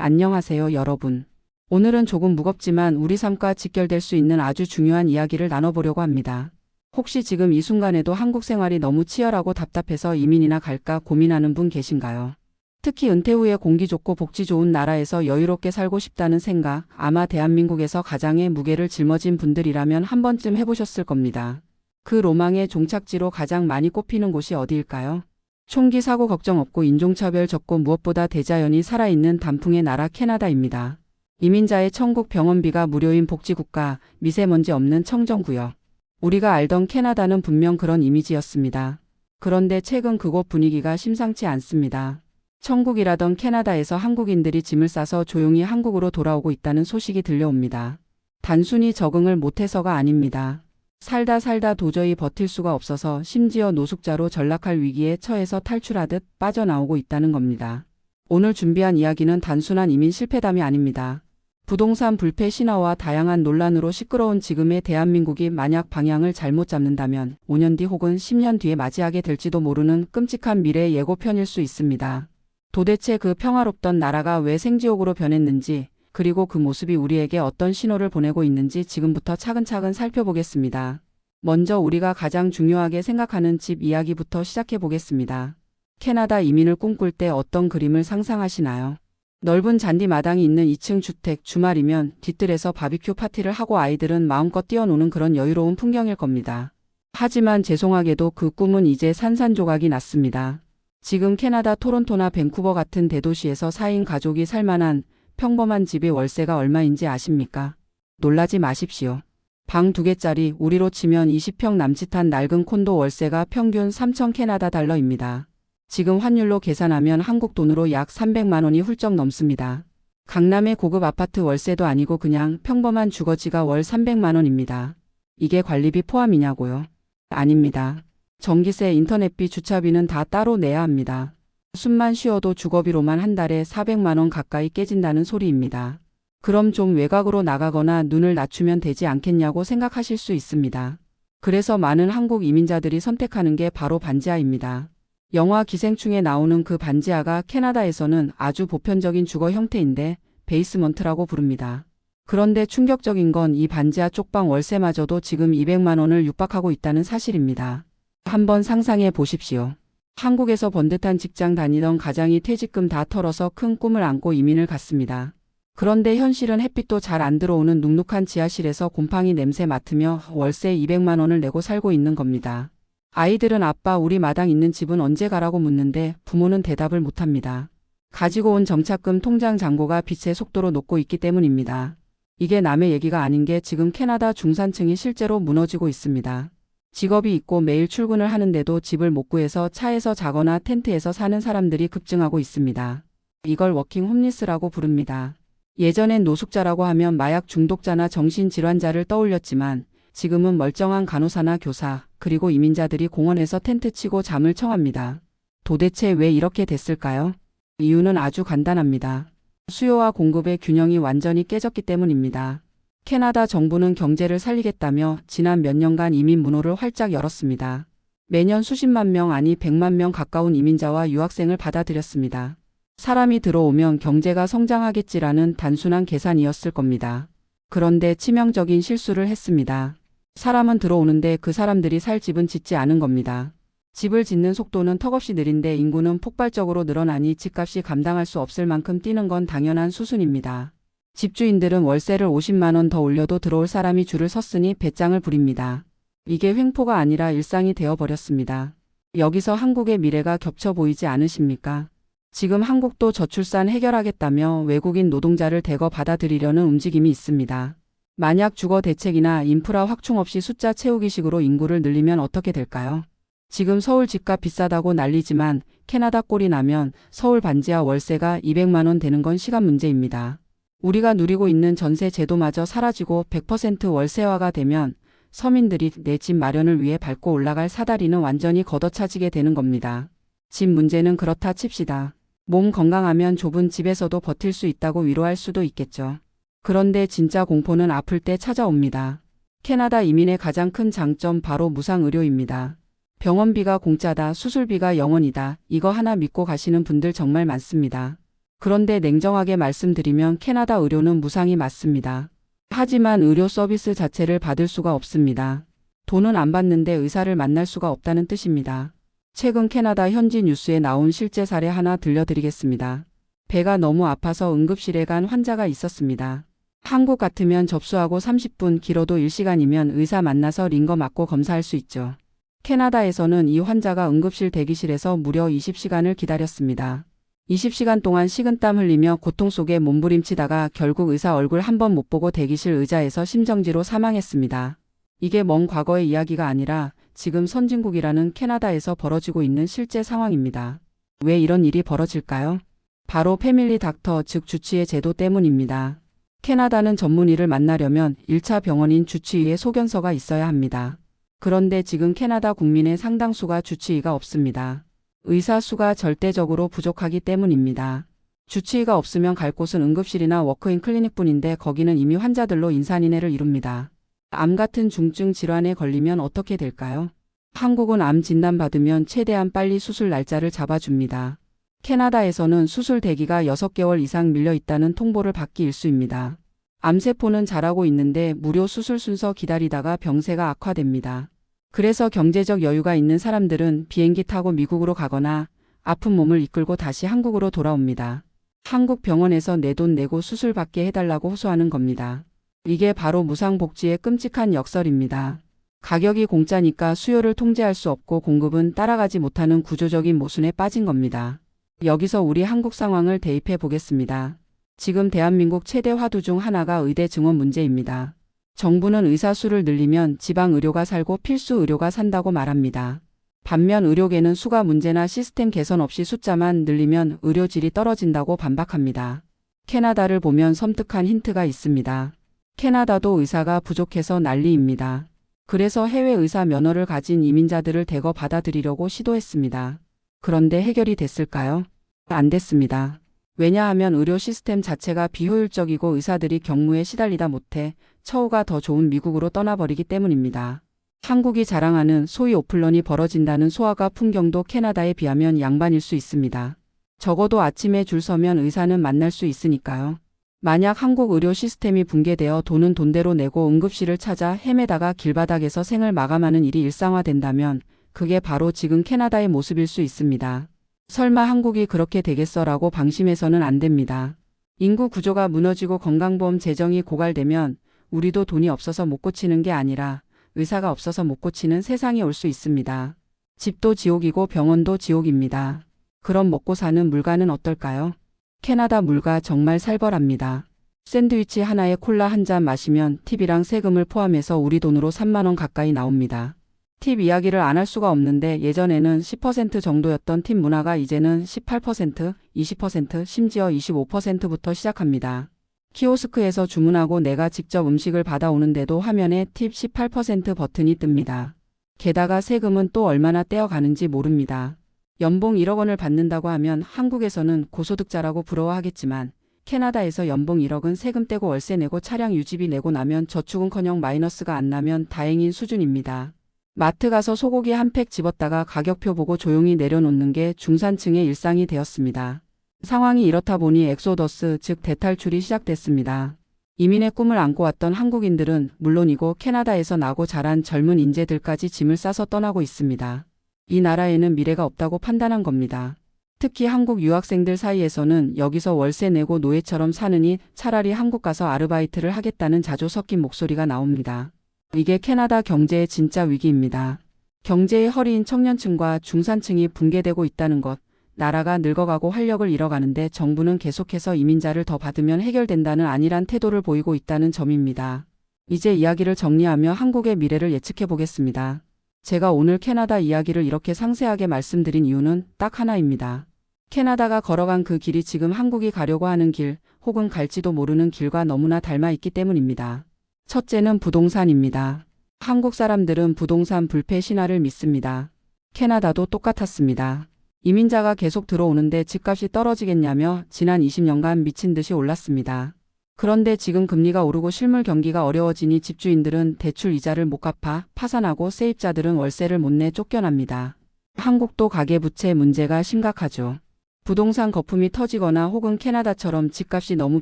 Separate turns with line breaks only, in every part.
안녕하세요, 여러분. 오늘은 조금 무겁지만 우리 삶과 직결될 수 있는 아주 중요한 이야기를 나눠보려고 합니다. 혹시 지금 이 순간에도 한국 생활이 너무 치열하고 답답해서 이민이나 갈까 고민하는 분 계신가요? 특히 은퇴 후에 공기 좋고 복지 좋은 나라에서 여유롭게 살고 싶다는 생각, 아마 대한민국에서 가장의 무게를 짊어진 분들이라면 한 번쯤 해보셨을 겁니다. 그 로망의 종착지로 가장 많이 꼽히는 곳이 어디일까요? 총기 사고 걱정 없고 인종차별 적고 무엇보다 대자연이 살아있는 단풍의 나라 캐나다입니다. 이민자의 천국, 병원비가 무료인 복지국가, 미세먼지 없는 청정구역. 우리가 알던 캐나다는 분명 그런 이미지였습니다. 그런데 최근 그곳 분위기가 심상치 않습니다. 천국이라던 캐나다에서 한국인들이 짐을 싸서 조용히 한국으로 돌아오고 있다는 소식이 들려옵니다. 단순히 적응을 못해서가 아닙니다. 살다 도저히 버틸 수가 없어서 심지어 노숙자로 전락할 위기에 처해서 탈출하듯 빠져나오고 있다는 겁니다. 오늘 준비한 이야기는 단순한 이민 실패담이 아닙니다. 부동산 불패 신화와 다양한 논란으로 시끄러운 지금의 대한민국이 만약 방향을 잘못 잡는다면 5년 뒤 혹은 10년 뒤에 맞이하게 될지도 모르는 끔찍한 미래의 예고편일 수 있습니다. 도대체 그 평화롭던 나라가 왜 생지옥으로 변했는지, 그리고 그 모습이 우리에게 어떤 신호를 보내고 있는지 지금부터 차근차근 살펴보겠습니다. 먼저 우리가 가장 중요하게 생각하는 집 이야기부터 시작해 보겠습니다. 캐나다 이민을 꿈꿀 때 어떤 그림을 상상하시나요? 넓은 잔디 마당이 있는 2층 주택, 주말이면 뒤뜰에서 바비큐 파티를 하고 아이들은 마음껏 뛰어노는 그런 여유로운 풍경일 겁니다. 하지만 죄송하게도 그 꿈은 이제 산산조각이 났습니다. 지금 캐나다 토론토나 밴쿠버 같은 대도시에서 4인 가족이 살만한 평범한 집의 월세가 얼마인지 아십니까? 놀라지 마십시오. 방 2개짜리 우리로 치면 20평 남짓한 낡은 콘도 월세가 평균 3,000 캐나다 달러입니다. 지금 환율로 계산하면 한국 돈으로 약 300만 원이 훌쩍 넘습니다. 강남의 고급 아파트 월세도 아니고 그냥 평범한 주거지가 월 300만 원입니다. 이게 관리비 포함이냐고요? 아닙니다. 전기세, 인터넷비, 주차비는 다 따로 내야 합니다. 숨만 쉬어도 주거비로만 한 달에 400만 원 가까이 깨진다는 소리입니다. 그럼 좀 외곽으로 나가거나 눈을 낮추면 되지 않겠냐고 생각하실 수 있습니다. 그래서 많은 한국 이민자들이 선택하는 게 바로 반지하입니다. 영화 기생충에 나오는 그 반지하가 캐나다에서는 아주 보편적인 주거 형태인데 베이스먼트라고 부릅니다. 그런데 충격적인 건 이 반지하 쪽방 월세마저도 지금 200만 원을 육박하고 있다는 사실입니다. 한번 상상해 보십시오. 한국에서 번듯한 직장 다니던 가장이 퇴직금 다 털어서 큰 꿈을 안고 이민을 갔습니다. 그런데 현실은 햇빛도 잘 안 들어오는 눅눅한 지하실에서 곰팡이 냄새 맡으며 월세 200만 원을 내고 살고 있는 겁니다. 아이들은 아빠 우리 마당 있는 집은 언제 가라고 묻는데 부모는 대답을 못합니다. 가지고 온 정착금 통장 잔고가 빛의 속도로 녹고 있기 때문입니다. 이게 남의 얘기가 아닌 게 지금 캐나다 중산층이 실제로 무너지고 있습니다. 직업이 있고 매일 출근을 하는데도 집을 못 구해서 차에서 자거나 텐트에서 사는 사람들이 급증하고 있습니다. 이걸 워킹 홈리스라고 부릅니다. 예전엔 노숙자라고 하면 마약 중독자나 정신질환자를 떠올렸지만 지금은 멀쩡한 간호사나 교사, 그리고 이민자들이 공원에서 텐트 치고 잠을 청합니다. 도대체 왜 이렇게 됐을까요? 이유는 아주 간단합니다. 수요와 공급의 균형이 완전히 깨졌기 때문입니다. 캐나다 정부는 경제를 살리겠다며 지난 몇 년간 이민 문호를 활짝 열었습니다. 매년 수십만 명 아니 100만 명 가까운 이민자와 유학생을 받아들였습니다. 사람이 들어오면 경제가 성장하겠지라는 단순한 계산이었을 겁니다. 그런데 치명적인 실수를 했습니다. 사람은 들어오는데 그 사람들이 살 집은 짓지 않은 겁니다. 집을 짓는 속도는 턱없이 느린데 인구는 폭발적으로 늘어나니 집값이 감당할 수 없을 만큼 뛰는 건 당연한 수순입니다. 집주인들은 월세를 50만 원 더 올려도 들어올 사람이 줄을 섰으니 배짱을 부립니다. 이게 횡포가 아니라 일상이 되어버렸습니다. 여기서 한국의 미래가 겹쳐 보이지 않으십니까? 지금 한국도 저출산 해결하겠다며 외국인 노동자를 대거 받아들이려는 움직임이 있습니다. 만약 주거 대책이나 인프라 확충 없이 숫자 채우기식으로 인구를 늘리면 어떻게 될까요? 지금 서울 집값 비싸다고 난리지만 캐나다 꼴이 나면 서울 반지하 월세가 200만 원 되는 건 시간 문제입니다. 우리가 누리고 있는 전세 제도마저 사라지고 100% 월세화가 되면 서민들이 내 집 마련을 위해 밟고 올라갈 사다리는 완전히 걷어차지게 되는 겁니다. 집 문제는 그렇다 칩시다. 몸 건강하면 좁은 집에서도 버틸 수 있다고 위로할 수도 있겠죠. 그런데 진짜 공포는 아플 때 찾아옵니다. 캐나다 이민의 가장 큰 장점 바로 무상의료입니다. 병원비가 공짜다, 수술비가 0원이다. 이거 하나 믿고 가시는 분들 정말 많습니다. 그런데 냉정하게 말씀드리면 캐나다 의료는 무상이 맞습니다. 하지만 의료 서비스 자체를 받을 수가 없습니다. 돈은 안 받는데 의사를 만날 수가 없다는 뜻입니다. 최근 캐나다 현지 뉴스에 나온 실제 사례 하나 들려드리겠습니다. 배가 너무 아파서 응급실에 간 환자가 있었습니다. 한국 같으면 접수하고 30분, 길어도 1시간이면 의사 만나서 링거 맞고 검사할 수 있죠. 캐나다에서는 이 환자가 응급실 대기실에서 무려 20시간을 기다렸습니다. 20시간 동안 식은땀 흘리며 고통 속에 몸부림치다가 결국 의사 얼굴 한 번 못 보고 대기실 의자에서 심정지로 사망했습니다. 이게 먼 과거의 이야기가 아니라 지금 선진국이라는 캐나다에서 벌어지고 있는 실제 상황입니다. 왜 이런 일이 벌어질까요? 바로 패밀리 닥터, 즉 주치의 제도 때문입니다. 캐나다는 전문의를 만나려면 1차 병원인 주치의의 소견서가 있어야 합니다. 그런데 지금 캐나다 국민의 상당수가 주치의가 없습니다. 의사 수가 절대적으로 부족하기 때문입니다. 주치의가 없으면 갈 곳은 응급실이나 워크인 클리닉뿐인데 거기는 이미 환자들로 인산인해를 이룹니다. 암 같은 중증 질환에 걸리면 어떻게 될까요? 한국은 암 진단받으면 최대한 빨리 수술 날짜를 잡아줍니다. 캐나다에서는 수술 대기가 6개월 이상 밀려 있다는 통보를 받기 일쑤입니다. 암세포는 자라고 있는데 무료 수술 순서 기다리다가 병세가 악화됩니다. 그래서 경제적 여유가 있는 사람들은 비행기 타고 미국으로 가거나 아픈 몸을 이끌고 다시 한국으로 돌아옵니다. 한국 병원에서 내 돈 내고 수술 받게 해달라고 호소하는 겁니다. 이게 바로 무상복지의 끔찍한 역설입니다. 가격이 공짜니까 수요를 통제할 수 없고 공급은 따라가지 못하는 구조적인 모순에 빠진 겁니다. 여기서 우리 한국 상황을 대입해 보겠습니다. 지금 대한민국 최대 화두 중 하나가 의대 증원 문제입니다. 정부는 의사 수를 늘리면 지방 의료가 살고 필수 의료가 산다고 말합니다. 반면 의료계는 수가 문제나 시스템 개선 없이 숫자만 늘리면 의료질이 떨어진다고 반박합니다. 캐나다를 보면 섬뜩한 힌트가 있습니다. 캐나다도 의사가 부족해서 난리입니다. 그래서 해외 의사 면허를 가진 이민자들을 대거 받아들이려고 시도했습니다. 그런데 해결이 됐을까요? 안 됐습니다. 왜냐하면 의료 시스템 자체가 비효율적이고 의사들이 경무에 시달리다 못해 처우가 더 좋은 미국으로 떠나버리기 때문입니다. 한국이 자랑하는 소위 오픈런이 벌어진다는 소아과 풍경도 캐나다에 비하면 양반일 수 있습니다. 적어도 아침에 줄 서면 의사는 만날 수 있으니까요. 만약 한국 의료 시스템이 붕괴되어 돈은 돈대로 내고 응급실을 찾아 헤매다가 길바닥에서 생을 마감하는 일이 일상화된다면 그게 바로 지금 캐나다의 모습일 수 있습니다. 설마 한국이 그렇게 되겠어라고 방심해서는 안 됩니다. 인구 구조가 무너지고 건강보험 재정이 고갈되면 우리도 돈이 없어서 못 고치는 게 아니라 의사가 없어서 못 고치는 세상이 올 수 있습니다. 집도 지옥이고 병원도 지옥입니다. 그럼 먹고 사는 물가는 어떨까요? 캐나다 물가 정말 살벌합니다. 샌드위치 하나에 콜라 한 잔 마시면 팁이랑 세금을 포함해서 우리 돈으로 3만 원 가까이 나옵니다. 팁 이야기를 안 할 수가 없는데 예전에는 10% 정도였던 팁 문화가 이제는 18%, 20%, 심지어 25%부터 시작합니다. 키오스크에서 주문하고 내가 직접 음식을 받아오는데도 화면에 팁 18% 버튼이 뜹니다. 게다가 세금은 또 얼마나 떼어가는지 모릅니다. 연봉 1억 원을 받는다고 하면 한국에서는 고소득자라고 부러워하겠지만 캐나다에서 연봉 1억은 세금 떼고 월세 내고 차량 유지비 내고 나면 저축은커녕 마이너스가 안 나면 다행인 수준입니다. 마트 가서 소고기 한 팩 집었다가 가격표 보고 조용히 내려놓는 게 중산층의 일상이 되었습니다. 상황이 이렇다 보니 엑소더스, 즉 대탈출이 시작됐습니다. 이민의 꿈을 안고 왔던 한국인들은 물론이고 캐나다에서 나고 자란 젊은 인재들까지 짐을 싸서 떠나고 있습니다. 이 나라에는 미래가 없다고 판단한 겁니다. 특히 한국 유학생들 사이에서는 여기서 월세 내고 노예처럼 사느니 차라리 한국 가서 아르바이트를 하겠다는 자조 섞인 목소리가 나옵니다. 이게 캐나다 경제의 진짜 위기입니다. 경제의 허리인 청년층과 중산층이 붕괴되고 있다는 것, 나라가 늙어가고 활력을 잃어가는데 정부는 계속해서 이민자를 더 받으면 해결된다는 안일한 태도를 보이고 있다는 점입니다. 이제 이야기를 정리하며 한국의 미래를 예측해 보겠습니다. 제가 오늘 캐나다 이야기를 이렇게 상세하게 말씀드린 이유는 딱 하나입니다. 캐나다가 걸어간 그 길이 지금 한국이 가려고 하는 길, 혹은 갈지도 모르는 길과 너무나 닮아 있기 때문입니다. 첫째는 부동산입니다. 한국 사람들은 부동산 불패 신화를 믿습니다. 캐나다도 똑같았습니다. 이민자가 계속 들어오는데 집값이 떨어지겠냐며 지난 20년간 미친 듯이 올랐습니다. 그런데 지금 금리가 오르고 실물 경기가 어려워지니 집주인들은 대출 이자를 못 갚아 파산하고 세입자들은 월세를 못 내 쫓겨납니다. 한국도 가계부채 문제가 심각하죠. 부동산 거품이 터지거나 혹은 캐나다처럼 집값이 너무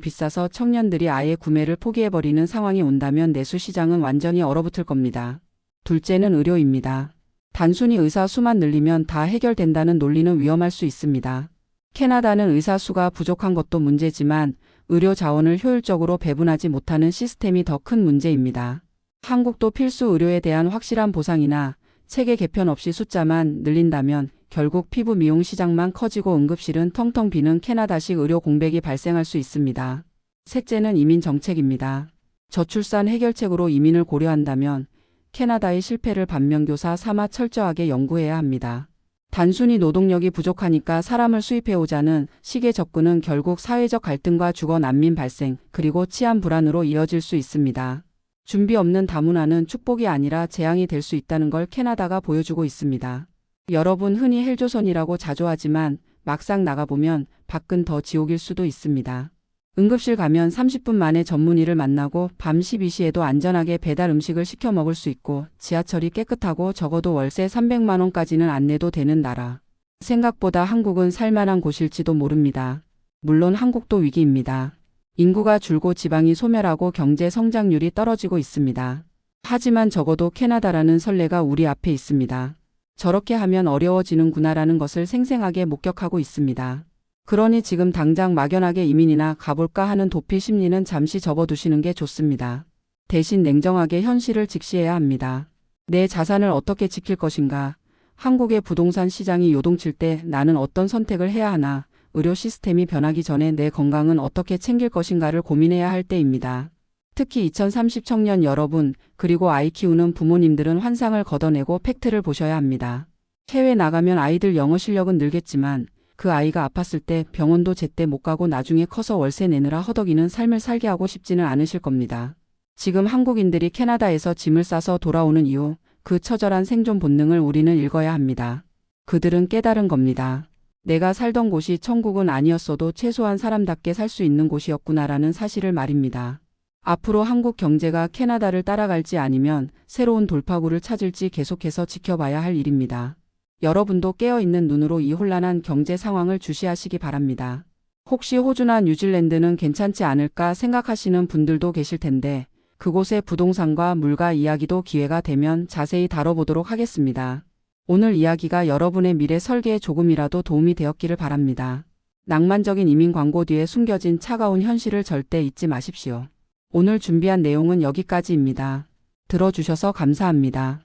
비싸서 청년들이 아예 구매를 포기해버리는 상황이 온다면 내수 시장은 완전히 얼어붙을 겁니다. 둘째는 의료입니다. 단순히 의사 수만 늘리면 다 해결된다는 논리는 위험할 수 있습니다. 캐나다는 의사 수가 부족한 것도 문제지만 의료 자원을 효율적으로 배분하지 못하는 시스템이 더 큰 문제입니다. 한국도 필수 의료에 대한 확실한 보상이나 체계 개편 없이 숫자만 늘린다면 결국 피부 미용 시장만 커지고 응급실은 텅텅 비는 캐나다식 의료 공백이 발생할 수 있습니다. 셋째는 이민 정책입니다. 저출산 해결책으로 이민을 고려한다면 캐나다의 실패를 반면교사 삼아 철저하게 연구해야 합니다. 단순히 노동력이 부족하니까 사람을 수입해오자는 식의 접근은 결국 사회적 갈등과 주거 난민 발생, 그리고 치안 불안으로 이어질 수 있습니다. 준비 없는 다문화는 축복이 아니라 재앙이 될 수 있다는 걸 캐나다가 보여주고 있습니다. 여러분 흔히 헬조선이라고 자주 하지만 막상 나가보면 밖은 더 지옥일 수도 있습니다. 응급실 가면 30분 만에 전문의를 만나고 밤 12시에도 안전하게 배달 음식을 시켜 먹을 수 있고 지하철이 깨끗하고 적어도 월세 300만 원까지는 안 내도 되는 나라. 생각보다 한국은 살만한 곳일지도 모릅니다. 물론 한국도 위기입니다. 인구가 줄고 지방이 소멸하고 경제 성장률이 떨어지고 있습니다. 하지만 적어도 캐나다라는 선례가 우리 앞에 있습니다. 저렇게 하면 어려워지는구나라는 것을 생생하게 목격하고 있습니다. 그러니 지금 당장 막연하게 이민이나 가볼까 하는 도피 심리는 잠시 접어두시는 게 좋습니다. 대신 냉정하게 현실을 직시해야 합니다. 내 자산을 어떻게 지킬 것인가? 한국의 부동산 시장이 요동칠 때 나는 어떤 선택을 해야 하나? 의료 시스템이 변하기 전에 내 건강은 어떻게 챙길 것인가를 고민해야 할 때입니다. 특히 2030 청년 여러분, 그리고 아이 키우는 부모님들은 환상을 걷어내고 팩트를 보셔야 합니다. 해외 나가면 아이들 영어 실력은 늘겠지만 그 아이가 아팠을 때 병원도 제때 못 가고 나중에 커서 월세 내느라 허덕이는 삶을 살게 하고 싶지는 않으실 겁니다. 지금 한국인들이 캐나다에서 짐을 싸서 돌아오는 이유, 그 처절한 생존 본능을 우리는 읽어야 합니다. 그들은 깨달은 겁니다. 내가 살던 곳이 천국은 아니었어도 최소한 사람답게 살 수 있는 곳이었구나라는 사실을 말입니다. 앞으로 한국 경제가 캐나다를 따라갈지 아니면 새로운 돌파구를 찾을지 계속해서 지켜봐야 할 일입니다. 여러분도 깨어있는 눈으로 이 혼란한 경제 상황을 주시하시기 바랍니다. 혹시 호주나 뉴질랜드는 괜찮지 않을까 생각하시는 분들도 계실 텐데 그곳의 부동산과 물가 이야기도 기회가 되면 자세히 다뤄보도록 하겠습니다. 오늘 이야기가 여러분의 미래 설계에 조금이라도 도움이 되었기를 바랍니다. 낭만적인 이민 광고 뒤에 숨겨진 차가운 현실을 절대 잊지 마십시오. 오늘 준비한 내용은 여기까지입니다. 들어주셔서 감사합니다.